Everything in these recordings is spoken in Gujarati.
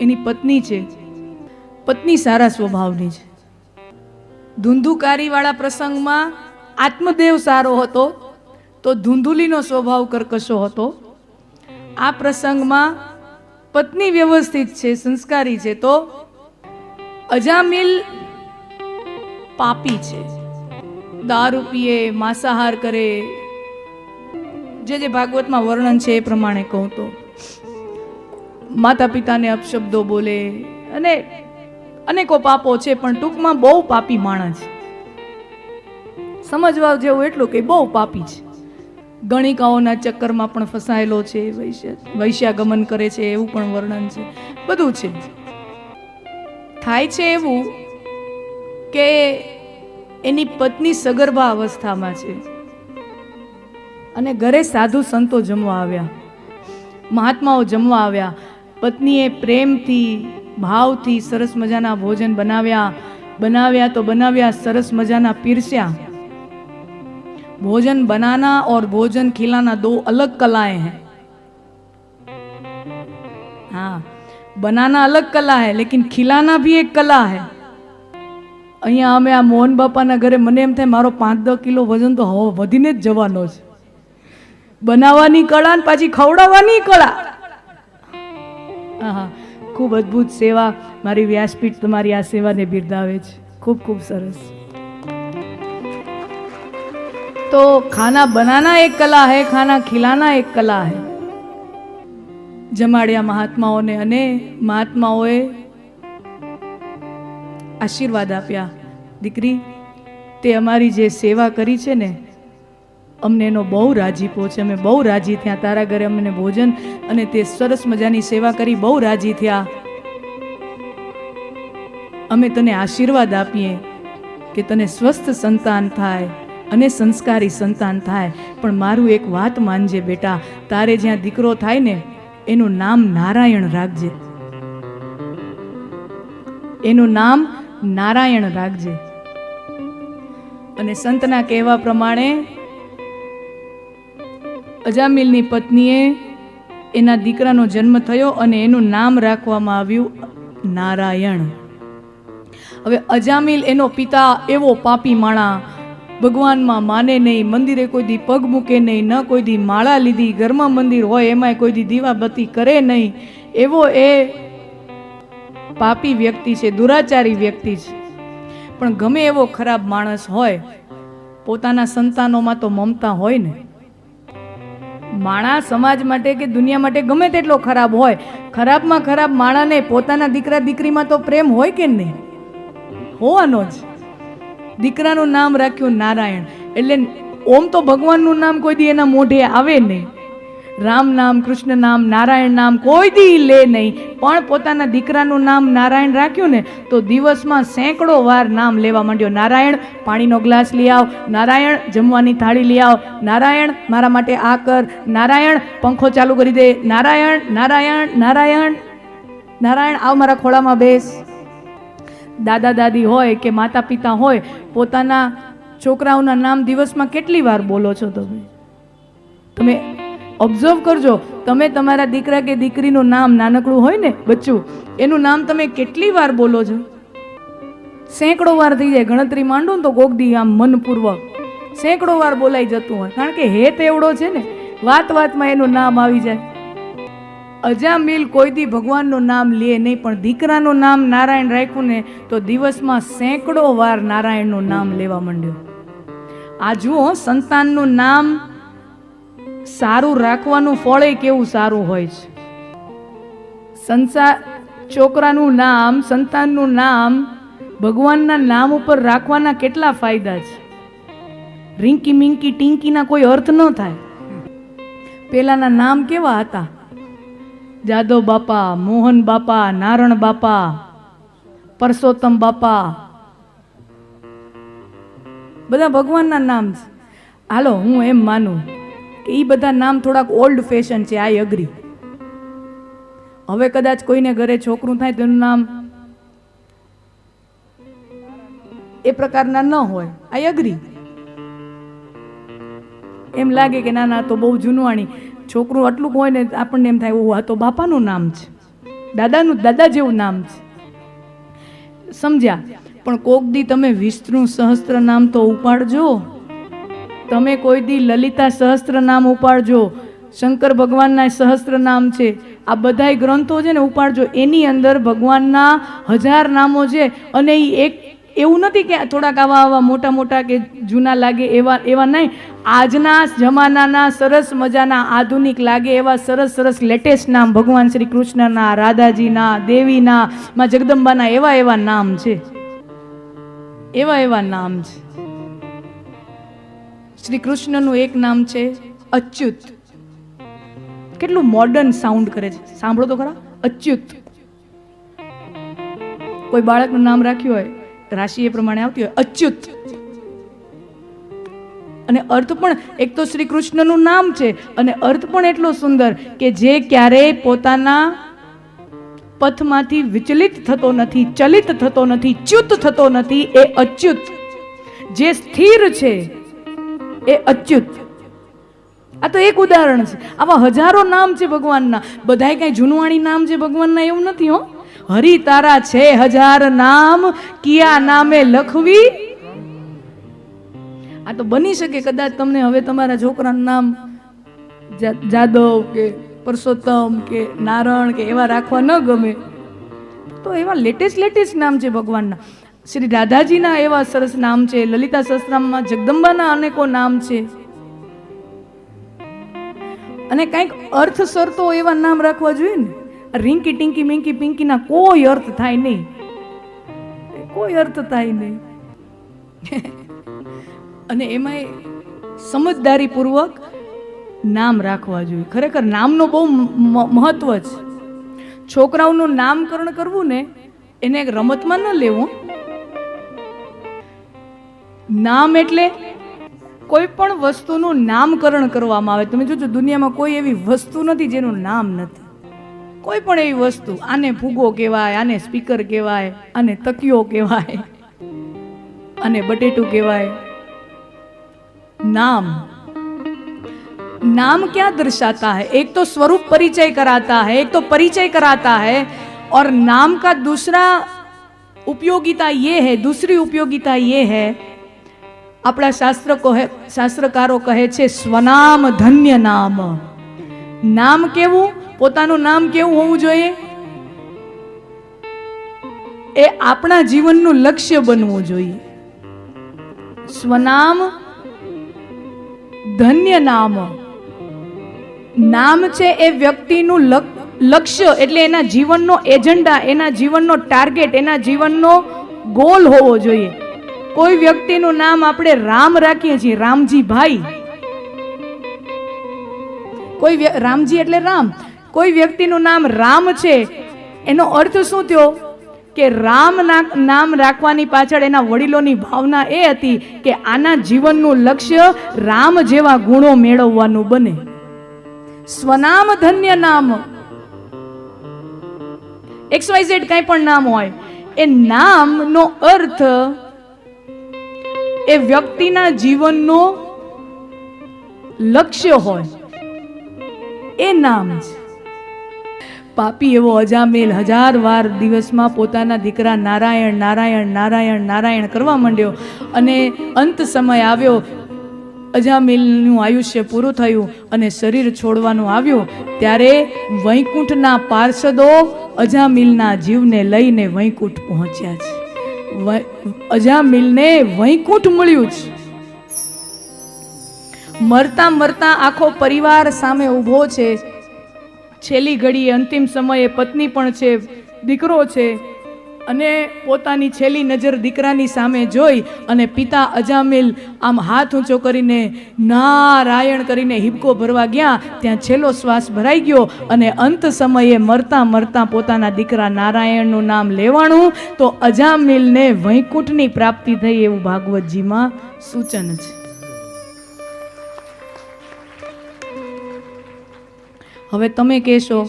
એની પત્ની છે, પત્ની સારા સ્વભાવની છે. ધૂંધુકારીવાળા પ્રસંગમાં આત્મદેવ સારો હતો તો ધૂંધુલીનો સ્વભાવ કર્કશો હતો. આ પ્રસંગમાં પત્ની વ્યવસ્થિત છે, સંસ્કારી છે, તો અજામિલ પાપી છે. દારૂ પીએ, માંસાહાર કરે, જે ભાગવતમાં વર્ણન છે એ પ્રમાણે કહું તો માતા પિતાને અપશબ્દો બોલે અને અનેકો પાપો છે, પણ ટૂંકમાં બહુ પાપી માણસ છે. સમજવા જેવું એટલું કે બહુ પાપી છે. ગણિકાઓના ચક્કરમાં પણ ફસાયેલો છે, વૈશ્યાગમન કરે છે એવું પણ વર્ણન છે. બધું છે. થાય છે એવું કે એની પત્ની સગર્ભા અવસ્થામાં છે અને ઘરે સાધુ સંતો જમવા આવ્યા, મહાત્માઓ જમવા આવ્યા. પત્નીએ પ્રેમથી, ભાવથી સરસ મજાના ભોજન બનાવ્યા તો બનાવ્યા, સરસ મજાના પીરસ્યા. भोजन बनाना और भोजन खिलाना दो अलग कलाएं हैं. हाँ, बनाना अलग कला है लेकिन खिलाना भी एक कला है. અહીંયા અમે આ મોહન બાપાના ઘરે મને એમ થાય મારો 5-10 કિલો વજન તો હવે વધીને જ જવાનો છે. બનાવવાની કળા ને પાછી ખવડાવવાની કળા. હા, ખૂબ અદ્ભુત સેવા. મારી વ્યાસપીઠ તમારી આ સેવાને બિરદાવે છે. ખૂબ ખૂબ સરસ. तो खाना बनाना एक कला है, खाना खिलाना एक कला है. जमाड़िया महात्माओने अने महात्माओए आशीर्वाद आप्या. दीकरी ते अमारी जे सेवा करी छे ने अमने एनो बहु राजीपो छे. अमे बहु राजी थया. तारा घरे अमने भोजन अने ते सरस मजानी सेवा करी बहु राजी थया. अमे तने आशीर्वाद आपीए के तने स्वस्थ संतान थाय અને સંસ્કારી સંતાન થાય. પણ મારું એક વાત માનજે બેટા, તારે જ્યાં દીકરો થાય ને એનું નામ નારાયણ રાખજે. એનું નામ નારાયણ રાખજે. અને સંતના કહેવા પ્રમાણે અજામિલની પત્નીએ એના દીકરાનો જન્મ થયો અને એનું નામ રાખવામાં આવ્યું નારાયણ. હવે અજામિલ એનો પિતા એવો પાપી માણા, ભગવાનમાં માને નહીં, મંદિરે કોઈ દી પગ મૂકે નહીં, ન કોઈ દી માળા લીધી, ઘરમાં મંદિર હોય એમાંય કોઈ દી દીવાબત્તી કરે નહીં, એવો એ પાપી વ્યક્તિ છે, દુરાચારી વ્યક્તિ છે. પણ ગમે એવો ખરાબ માણસ હોય, પોતાના સંતાનોમાં તો મમતા હોય ને. માણસ સમાજ માટે કે દુનિયા માટે ગમે તેટલો ખરાબ હોય, ખરાબમાં ખરાબ માણાને પોતાના દીકરા દીકરીમાં તો પ્રેમ હોય કે નહીં? હોવાનો જ. દીકરાનું નામ રાખ્યું નારાયણ, એટલે ઓમ તો ભગવાનનું નામ કોઈ દી એના મોઢે આવે નહીં. રામ નામ, કૃષ્ણ નામ, નારાયણ નામ કોઈ દી લે નહીં. પણ પોતાના દીકરાનું નામ નારાયણ રાખ્યું ને તો દિવસમાં સેંકડો વાર નામ લેવા માંડ્યો. નારાયણ પાણીનો ગ્લાસ લઈ આવ, નારાયણ જમવાની થાળી લઈ આવ, નારાયણ મારા માટે આ કર, નારાયણ પંખો ચાલુ કરી દે, નારાયણ નારાયણ નારાયણ નારાયણ આવ મારા ખોળામાં બેસ. દાદા દાદી હોય કે માતા પિતા હોય, પોતાના છોકરાઓના નામ દિવસમાં કેટલી વાર બોલો છો તમે ઓબ્ઝર્વ કરજો. તમે તમારા દીકરા કે દીકરીનું નામ નાનકડું હોય ને બચ્ચું, એનું નામ તમે કેટલી વાર બોલો છો? સેંકડો વાર થઈ જાય. ગણતરી માંડો ને તો કોક દી આમ મનપૂર્વક સેંકડો વાર બોલાઈ જતું હોય, કારણ કે હેત એવડો છે ને, વાત વાતમાં એનું નામ આવી જાય. અજામિલ કોઈ દી ભગવાનનું નામ લે નહીં, પણ દીકરાનું નામ નારાયણ રાખ્યું ને તો દિવસમાં સેંકડો વાર નારાયણનું નામ લેવા માંડ્યો. આ જુઓ, સંતાનનું નામ સારું રાખવાનું ફળ કેવું સારું હોય છે. છોકરાનું નામ, સંતાનનું નામ ભગવાનના નામ ઉપર રાખવાના કેટલા ફાયદા છે. રિંકી મિંકી ટિંકીના કોઈ અર્થ ન થાય. પેલાના નામ કેવા હતા? જાદવ બાપા, મોહન બાપા, નારણ બાપા, પરસોત્તમ બાપા, બધા ભગવાનના નામ છે. હાલો, હું એમ માનું કે એ બધા નામ થોડાક ઓલ્ડ ફેશન છે. આઈ અગ્રી. હવે કદાચ કોઈને ઘરે છોકરું થાય તો એનું નામ એ પ્રકારના ન હોય. આઈ અગ્રી. એમ લાગે કે ના ના તો બહુ જૂનવાણી છોકરું આટલું હોય ને આપણને એમ થાય ઓહ આ તો બાપાનું નામ છે. દાદાનું દાદા જેવું નામ છે. સમજ્યા? પણ કોક દી તમે વિષ્ણુ સહસ્ત્ર નામ તો ઉપાડજો. તમે કોઈ દી લલિતા સહસ્ત્ર નામ ઉપાડજો. શંકર ભગવાનના સહસ્ત્ર નામ છે. આ બધાય ગ્રંથો છે ને ઉપાડજો. એની અંદર ભગવાનના 1000 નામો છે. અને એ એક એવું નથી કે થોડાક આવા મોટા મોટા કે જૂના લાગે એવા નહીં. આજના જમાનાના સરસ મજાના આધુનિક લાગે એવા સરસ સરસ લેટેસ્ટ નામ ભગવાન શ્રી કૃષ્ણના, રાધાજીના, દેવીના, માં જગદંબાના એવા નામ છે. એવા નામ છે. શ્રી કૃષ્ણનું એક નામ છે અચ્યુત. કેટલું મોડર્ન સાઉન્ડ કરે છે, સાંભળો તો ખરા. અચ્યુત. કોઈ બાળકનું નામ રાખ્યું હોય રાશિ એ પ્રમાણે આવતી હોય અચ્યુત. અને અર્થ પણ એક તો શ્રી કૃષ્ણનું નામ છે અને અર્થ પણ એટલો સુંદર કે જે ક્યારેય પોતાના પથમાંથી વિચલિત થતો નથી, ચલિત થતો નથી, ચ્યુત થતો નથી. એ અચ્યુત. જે સ્થિર છે એ અચ્યુત. આ તો એક ઉદાહરણ છે. આવા હજારો નામ છે ભગવાનના. બધાય કઈ જૂનવાણી નામ છે ભગવાનના એવું નથી. હો, હરિ તારા છે 1000 નામ, કિયા નામે લખવી. આ તો બની શકે કદાચ તમને હવે તમારા છોકરાનું નામ જાદવ કે પરસોત્તમ કે નારણ કે એવા રાખવા ન ગમે તો એવા લેટેસ્ટ નામ છે ભગવાનના. શ્રી રાધાજીના એવા સરસ નામ છે. લલિતા સહસ્ત્રનામમાં જગદંબાના અનેકો નામ છે. અને કંઈક અર્થસર તો એવા નામ રાખવા જોઈએ ને. રિંકી ટિંકી મિંકી પિંકીના કોઈ અર્થ થાય નહીં. કોઈ અર્થ થાય નહીં. અને એમાંય સમજદારીપૂર્વક નામ રાખવા જોઈએ. ખરેખર નામનો બહુ મહત્વ છે. છોકરાઓનું નામકરણ કરવું ને એને એક રમતમાં ન લેવું. નામ એટલે કોઈ પણ વસ્તુનું નામકરણ કરવામાં આવે. તમે જોજો દુનિયામાં કોઈ એવી વસ્તુ નથી જેનું નામ નથી. કોઈ પણ એવી વસ્તુ, આને ફૂગો કહેવાય, આને સ્પીકર કહેવાય, આને તકિયો કહેવાય, આને બટેટું કહેવાય. नाम क्या दर्शाता है? एक तो स्वरूप परिचय कराता है, एक तो परिचय कराता है. और नाम का दूसरा उपयोगिता ये है, दूसरी उपयोगिता ये है, अपना शास्त्रकारो कहे छे स्वनाम धन्य नाम. नाम केवुं, पोतानुं नाम केवुं होवुं जोईए? ए आपणा जीवननुं लक्ष्य बनवुं जोईए. स्वनाम ધન્ય નામ. નામ છે એ વ્યક્તિનું લક્ષ્ય, એટલે એના જીવનનો એજન્ડા, એના જીવનનો ટાર્ગેટ, એના જીવનનો ગોલ હોવો જોઈએ. કોઈ વ્યક્તિનું નામ આપણે રામ રાખીએ છીએ, રામજી ભાઈ. કોઈ રામજી એટલે રામ. કોઈ વ્યક્તિનું નામ રામ છે, એનો અર્થ શું થયો કે રામ નામ રાખવાની પાછળ એના વડીલોની ભાવના એ હતી કે આના જીવનનું લક્ષ્ય રામ જેવા ગુણો મેળવવાનું બને. સ્વનામ ધન્ય નામ. XYZ કઈ પણ નામ હોય, એ નામનો અર્થ એ વ્યક્તિના જીવનનો લક્ષ્ય હોય, એ નામ છે. પાપી એવો અજામેલ 1000 વાર દિવસમાં પોતાના દીકરા નારાયણ નારાયણ નારાયણ નારાયણ કરવા માંડ્યો. અને અંત સમય આવ્યો, અજામેલનું આયુષ્ય પૂરું થયું અને શરીર છોડવાનું આવ્યું. ત્યારે વૈકુંઠના પાર્ષદો અજામિલના જીવને લઈને વૈકુંઠ પહોંચ્યા છે. અજામિલને વૈકુંઠ મળ્યું છે. મરતા મરતા આખો પરિવાર સામે ઊભો છે. છેલ્લી ઘડીએ અંતિમ સમયે પત્ની પણ છે, દીકરો છે, અને પોતાની છેલ્લી નજર દીકરાની સામે જોઈ અને પિતા અજામિલ આમ હાથ ઊંચો કરીને નારાયણ કરીને હિબકો ભરવા ગયા. ત્યાં છેલ્લો શ્વાસ ભરાઈ ગયો અને અંત સમયે મરતા મરતા પોતાના દીકરા નારાયણનું નામ લેવાણું તો અજામિલને વૈકુંઠની પ્રાપ્તિ થઈ એવું ભાગવતજીમાં સૂચન છે. હવે તમે કહેશો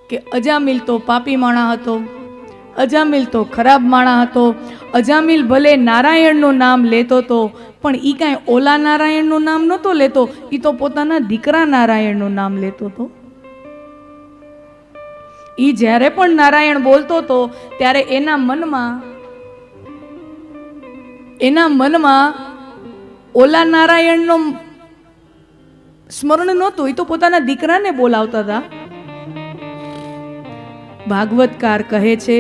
કે અજામિલ તો પાપી માણા હતો, અજામિલ તો ખરાબ માણા હતો. અજામિલ ભલે નારાયણનું નામ લેતો હતો પણ ઈ કાંઈ ઓલા નારાયણનું નામ નહોતો લેતો, ઈ તો પોતાના દીકરા નારાયણનું નામ લેતો હતો. એ જ્યારે પણ નારાયણ બોલતો હતો ત્યારે એના મનમાં ઓલા નારાયણનો સ્મરણ નહોતું. એ તો પોતાના દીકરાને બોલાવતા હતા. ભાગવતકાર કહે છે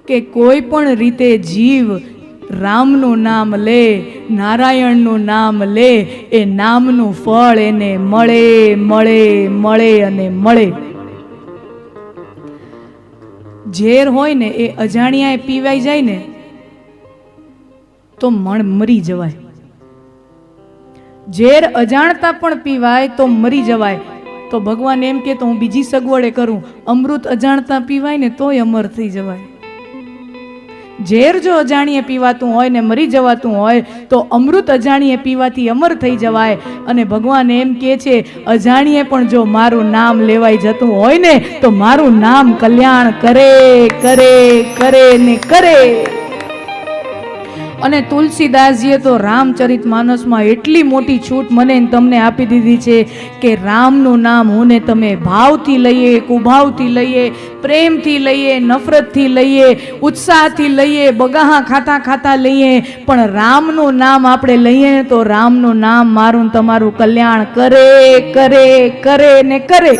કે કોઈ પણ રીતે જીવ રામનું નામ લે, નારાયણનું નામ લે, એ નામનું ફળ એને મળે મળે મળે અને મળે. ઝેર હોય ને એ અજાણ્યાએ પીવાઈ જાય ને તો મરી જવાય. ઝેર અજાણતા પણ પીવાય તો મરી જવાય. તો ભગવાન એમ કે તો હું બીજી સગવડે કરું, અમૃત અજાણતા પીવાય ને તોય અમર થઈ જવાય. ઝેર જો અજાણીએ પીવાતું હોય ને મરી જવાતું હોય તો અમૃત અજાણીએ પીવાથી અમર થઈ જવાય. અને ભગવાન એમ કે છે અજાણીએ પણ જો મારું નામ લેવાઈ જતું હોય ને તો મારું નામ કલ્યાણ કરે કરે કરે ને કરે. અને તુલસીદાસજીએ તો રામચરિત માનસમાં એટલી મોટી છૂટ મને તમને આપી દીધી છે કે રામનું નામ હું ને તમે ભાવથી લઈએ, કુભાવથી લઈએ, પ્રેમથી લઈએ, નફરતથી લઈએ, ઉત્સાહથી લઈએ, બગાહા ખાતા ખાતા લઈએ, પણ રામનું નામ આપણે લઈએ તો રામનું નામ મારું તમારું કલ્યાણ કરે કરે કરે ને કરે.